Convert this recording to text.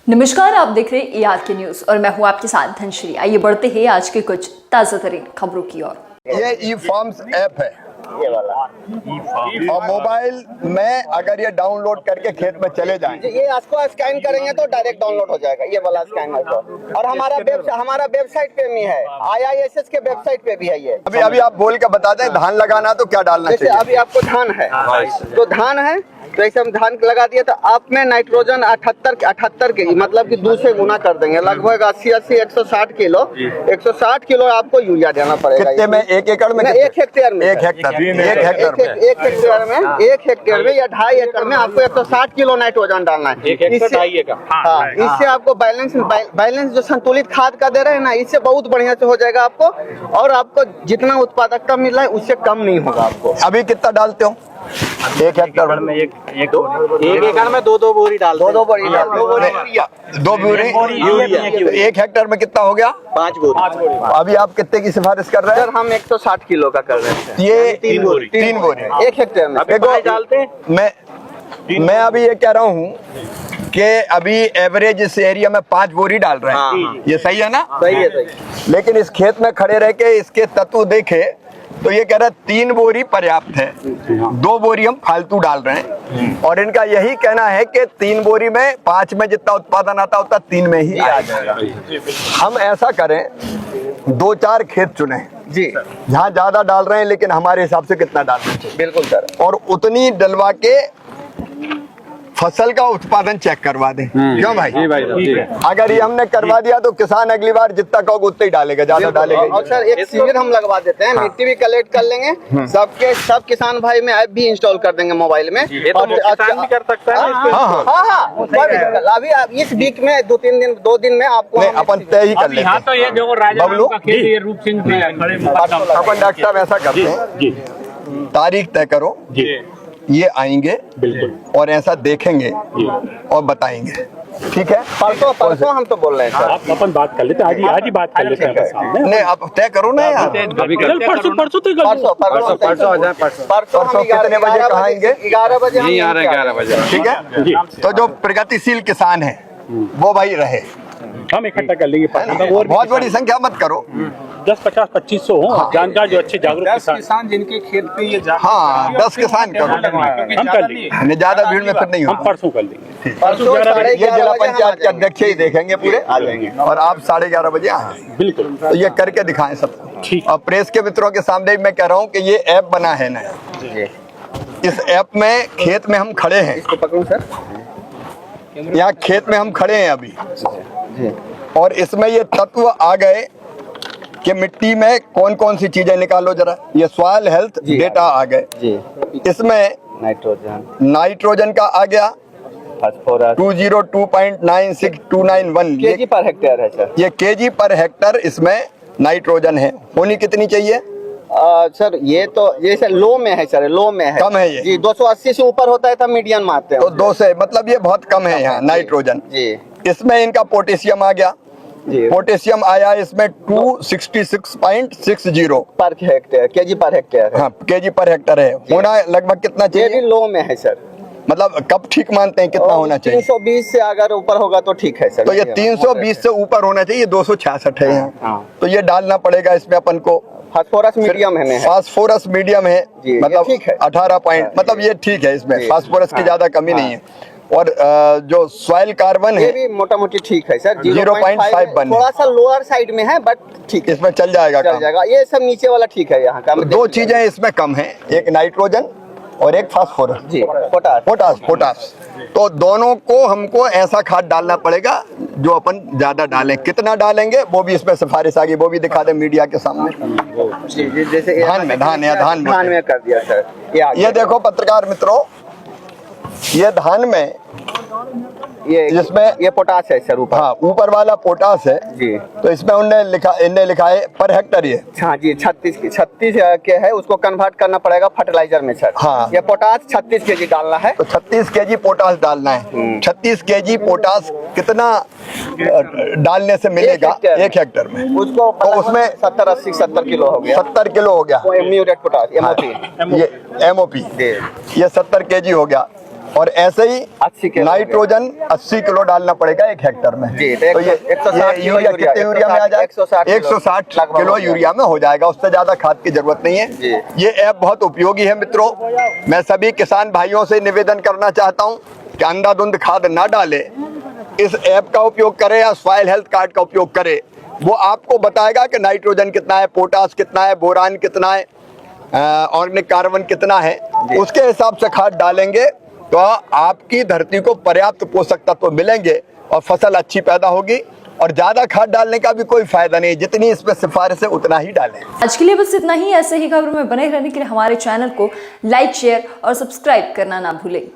नमस्कार, आप देख रहे हैं AR के न्यूज और मैं हूं आपके साथ धनश्री। आइए बढ़ते हैं आज के कुछ ताजा तरीन खबरों की ओर। ये ई फॉर्म्स ऐप है, ये वाला और मोबाइल में अगर ये डाउनलोड करके खेत में चले जाएं, ये इसको स्कैन करेंगे तो डायरेक्ट डाउनलोड हो जाएगा ये वाला स्कैनर को। और हमारा वेबसाइट पे भी है, IISS के वेबसाइट पे भी है ये। अभी आप बोल के बता दें, धान लगाना तो क्या डालना जैसे चाहिए? अभी आपको धान है तो धान है तो ऐसे हम धान लगा दिए तो आप में नाइट्रोजन 78 के मतलब कि 2 से गुना कर देंगे, लगभग 80 160 किलो 160 किलो आपको यूरिया देना पड़ेगा। कितने में? 1 एकड़ में? 1 हेक्टेयर में, 1 हेक्टेयर में 1 हेक्टेयर में या 2.5 एकड़ में आपको 160 किलो नाइट्रोजन डालना है। इससे आपको बैलेंस जो संतुलित खाद का दे रहे हैं ना, इससे बहुत बढ़िया से हो जाएगा आपको, और आपको जितना उत्पादकता मिल रहा है उससे कम नहीं होगा आपको। अभी कितना डालते हो? 1 हेक्टेयर में एक एकड़ में 2 बोरी डाल 2 बोरी यूरिया। 1 हेक्टेयर में कितना हो गया? 5 बोरी। अभी आप कितने की सिफारिश कर रहे हैं? सर हम 160 किलो का कर रहे हैं। ये 3 बोरी 1 हेक्टेयर में डालते हैं। मैं अभी ये कह रहा हूँ कि अभी एवरेज इस एरिया में 5 बोरी डाल रहे हैं। ये सही है ना? सही है। लेकिन इस खेत में खड़े रह के इसके तत्व देखे तो ये कह रहा है 3 बोरी पर्याप्त है, 2 बोरी हम फालतू डाल रहे हैं। और इनका यही कहना है कि 3 बोरी में 5 में जितना उत्पादन आता उतना 3 में ही आ जाएगा। हम ऐसा करें, 2-4 खेत चुने जी जहाँ ज्यादा डाल रहे हैं, लेकिन हमारे हिसाब से कितना डालना चाहिए। बिल्कुल सर। और उतनी डलवा के फसल का उत्पादन चेक करवा दें। क्यों भाई? अगर ये हमने करवा दिया तो किसान अगली बार जितना कहोगे उतना ही डालेगा, ज्यादा डालेगा। और सर एक शिविर हम लगवा देते हैं, मिट्टी भी कलेक्ट कर लेंगे, सब किसान भाई में ऐप भी इंस्टॉल कर देंगे मोबाइल में। ये तो किसान भी कर सकता है। हाँ अभी इस वीक में 2 दिन में आपको अपन तय ही कर लेते हैं। तो ये देखो बबलू, रूप सिंह अपन डॉक्टर साहब ऐसा करते हैं, तारीख तय करो, ये आएंगे और ऐसा देखेंगे और बताएंगे। ठीक है? परसों हम तो बोल रहे हैं सर। अपन बात कर लेते हैं, आज ही बात कर लेते हैं। नहीं, आप तय करो ना यार। परसों हम कितने बजे कहाँ आएंगे? 11 बजे नहीं आ रहे, 11 बजे। ठीक है? तो जो प्रगतिशील किसान है वो भाई रहे, हम इकट्ठा कर लेंगे। बहुत बड़ी संख्या मत करो, 10, 50, 2500 हो जानकार जो अच्छे जागरूक किसान जिनके खेत पे ये 10 किसान करो, हम कर लेंगे। ज्यादा भीड़ में फिर नहीं हम होगा। परसों कर लेंगे। ये जिला पंचायत के अध्यक्ष ही देखेंगे पूरे, आ जाएंगे और आप 11:30 बजे आए। बिल्कुल, तो ये करके दिखाएं सबको। और प्रेस के मित्रों के सामने मैं कह रहा हूँ कि ये ऐप बना है ना, इस ऐप में खेत में हम खड़े हैं, इसको पकड़ो सर। यहाँ खेत में हम खड़े हैं अभी, और इसमें ये तत्व आ गए कि मिट्टी में कौन कौन सी चीजें निकालो जरा। ये सॉइल हेल्थ डेटा आ गए जी। इसमें नाइट्रोजन का आ गया, फास्फोरस 202.96291 केजी पर हेक्टेयर है सर। ये केजी पर हेक्टर इसमें नाइट्रोजन है। होनी कितनी चाहिए? सर ये तो जैसे लो में है सर, लो में है, कम है ये जी। 280 से ऊपर होता है तब मीडियम मारते हैं तो 2 से, मतलब ये बहुत कम है यहाँ नाइट्रोजन जी। इसमें इनका पोटेशियम आ गया, पोटेशियम आया इसमें 266.60 per hectare, KG per hectare. हाँ, केजी पर हेक्टर है। होना लगभग कितना चाहिए? लो में है सर। मतलब कब ठीक मानते हैं कितना होना चाहिए? 320 से अगर ऊपर होगा तो ठीक है सर। तो ये 320 से ऊपर होना चाहिए, 266 है यहाँ। तो ये डालना पड़ेगा इसमें अपन को। फास्फोरस मीडियम है, फास्फोरस मीडियम है, मतलब 18 पॉइंट, मतलब ये ठीक है, इसमें फास्फोरस की ज्यादा कमी नहीं है। और जो सॉइल कार्बन है ये भी मोटा मोटी ठीक है सर, 0.5 बन, थोड़ा सा लोअर साइड में है बट ठीक, इसमें चल जाएगा। ये सब नीचे वाला ठीक है यहाँ का। 2 चीजें इसमें कम है, एक नाइट्रोजन और एक फास्फोरस जी, पोटास। तो दोनों को हमको ऐसा खाद डालना पड़ेगा जो अपन ज्यादा डालें। कितना डालेंगे वो भी इसमें सिफारिश आ गई, वो भी दिखा दे मीडिया के सामने। जैसे धान में कर दिया सर। ये देखो पत्रकार मित्रों, ये धान में जिसमें ये पोटास है सर ऊपर। हाँ, ऊपर वाला पोटास है जी। तो इसमें इनने लिखा है पर हेक्टर ये। हाँ जी, 36 के है, उसको कन्वर्ट करना पड़ेगा फर्टिलाइजर में सर। हाँ, ये पोटास 36 केजी डालना है, तो 36 केजी पोटास डालना है। 36 केजी पोटास कितना डालने से मिलेगा 1 हेक्टर में? उसको तो उसमें 70 किलो हो गया। 70 किलो हो गया म्यूरेट पोटास, ये MOP, ये 70 केजी हो गया। और ऐसे ही 80 किलो नाइट्रोजन 80 किलो डालना पड़ेगा 1 हेक्टेयर में। जी, तो ये 160 किलो यूरिया कितने यूरिया में आ जाएगा? 160 लगभग किलो हो जाएगा। यूरिया में हो जाएगा, उससे ज्यादा खाद की जरूरत नहीं है। जी। ये ऐप बहुत उपयोगी है मित्रों। मैं सभी किसान भाइयों से निवेदन करना चाहता हूँ कि अंधाधुंध खाद ना डाले, इस ऐप का उपयोग करें या सॉइल हेल्थ कार्ड का उपयोग करें। वो आपको बताएगा कि नाइट्रोजन कितना है, पोटास कितना है, बोरान कितना है, ऑर्गेनिक कार्बन कितना है। उसके हिसाब से खाद डालेंगे तो आपकी धरती को पर्याप्त पोषक तत्व मिलेंगे और फसल अच्छी पैदा होगी। और ज्यादा खाद डालने का भी कोई फायदा नहीं, जितनी इसमें सिफारिश है उतना ही डालें। आज के लिए बस इतना ही। ऐसे ही खबरों में बने रहने के लिए हमारे चैनल को लाइक, शेयर और सब्सक्राइब करना ना भूलें।